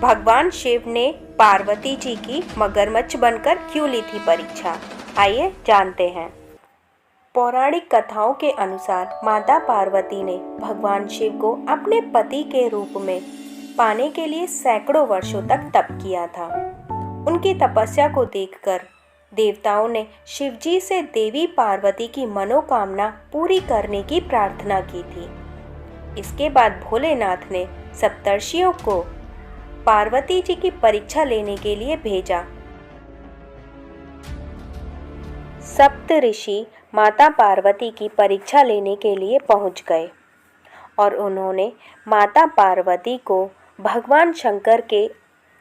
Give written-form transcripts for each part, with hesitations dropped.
भगवान शिव ने पार्वती जी की मगरमच्छ बनकर क्यों ली थी परीक्षा, आइए जानते हैं। पौराणिक कथाओं के अनुसार माता पार्वती ने भगवान शिव को अपने पति के रूप में पाने के लिए सैकड़ों वर्षों तक तप किया था। उनकी तपस्या को देखकर देवताओं ने शिवजी से देवी पार्वती की मनोकामना पूरी करने की प्रार्थना की थी। इसके बाद भोलेनाथ ने सप्तर्षियों को पार्वती जी की परीक्षा लेने के लिए भेजा। सप्त ऋषि माता पार्वती की परीक्षा लेने के लिए पहुंच गए और उन्होंने माता पार्वती को भगवान शंकर के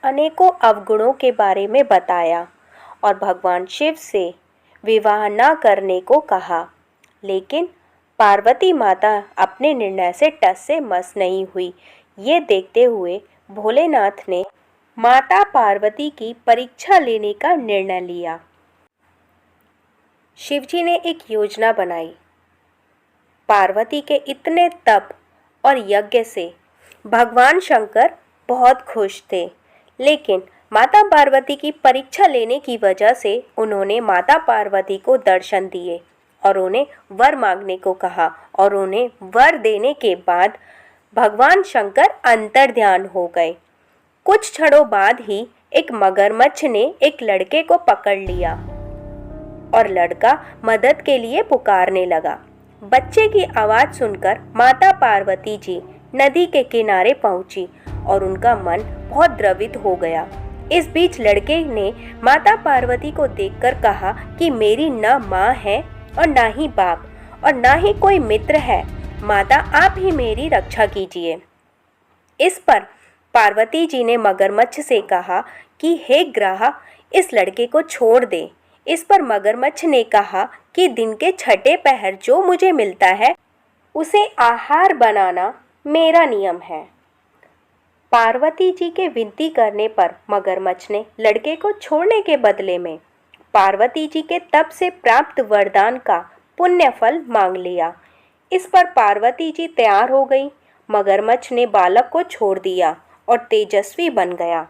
अनेकों अवगुणों के बारे में बताया और भगवान शिव से विवाह न करने को कहा। लेकिन पार्वती माता अपने निर्णय से टस से मस नहीं हुई। ये देखते हुए भोलेनाथ ने माता पार्वती की परीक्षा लेने का निर्णय लिया। शिवजी ने एक योजना बनाई। पार्वती के इतने तप और यज्ञ से भगवान शंकर बहुत खुश थे, लेकिन माता पार्वती की परीक्षा लेने की वजह से उन्होंने माता पार्वती को दर्शन दिए और उन्हें वर मांगने को कहा और उन्हें वर देने के बाद भगवान शंकर अंतर्ध्यान हो गए। कुछ क्षणों बाद ही एक मगरमच्छ ने एक लड़के को पकड़ लिया और लड़का मदद के लिए पुकारने लगा। बच्चे की आवाज़ सुनकर माता पार्वती जी नदी के किनारे पहुंची और उनका मन बहुत द्रवित हो गया। इस बीच लड़के ने माता पार्वती को देखकर कहा कि मेरी न माँ है और ना ही बाप और ना ही कोई मित्र है। माता, आप ही मेरी रक्षा कीजिए। इस पर पार्वती जी ने मगरमच्छ से कहा कि हे ग्राह, इस लड़के को छोड़ दे। इस पर मगरमच्छ ने कहा कि दिन के छठे पहर जो मुझे मिलता है उसे आहार बनाना मेरा नियम है। पार्वती जी के विनती करने पर मगरमच्छ ने लड़के को छोड़ने के बदले में पार्वती जी के तप से प्राप्त वरदान का पुण्य फल मांग लिया। इस पर पार्वती जी तैयार हो गई। मगरमच्छ ने बालक को छोड़ दिया और तेजस्वी बन गया।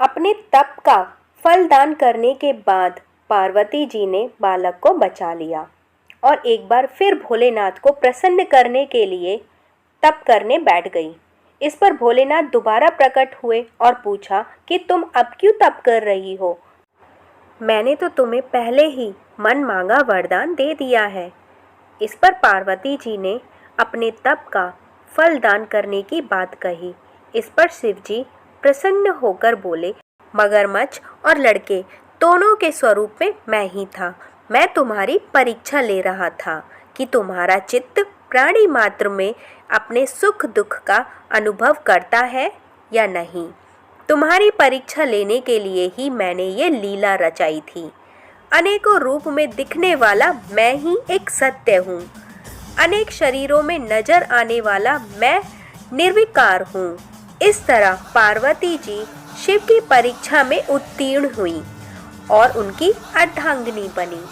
अपने तप का फल दान करने के बाद पार्वती जी ने बालक को बचा लिया और एक बार फिर भोलेनाथ को प्रसन्न करने के लिए तप करने बैठ गई। इस पर भोलेनाथ दोबारा प्रकट हुए और पूछा कि तुम अब क्यों तप कर रही हो? मैंने तो तुम्हें पहले ही मन मांगा वरदान दे दिया है। इस पर पार्वती जी ने अपने तप का फल दान करने की बात कही। इस पर शिवजी प्रसन्न होकर बोले, मगरमच्छ और लड़के दोनों के स्वरूप में मैं ही था। मैं तुम्हारी परीक्षा ले रहा था कि तुम्हारा चित्त प्राणी मात्र में अपने सुख दुख का अनुभव करता है या नहीं। तुम्हारी परीक्षा लेने के लिए ही मैंने ये लीला रचाई थी। अनेकों रूप में दिखने वाला मैं ही एक सत्य हूँ। अनेक शरीरों में नजर आने वाला मैं निर्विकार हूँ। इस तरह पार्वती जी शिव की परीक्षा में उत्तीर्ण हुई और उनकी अर्धांगिनी बनी।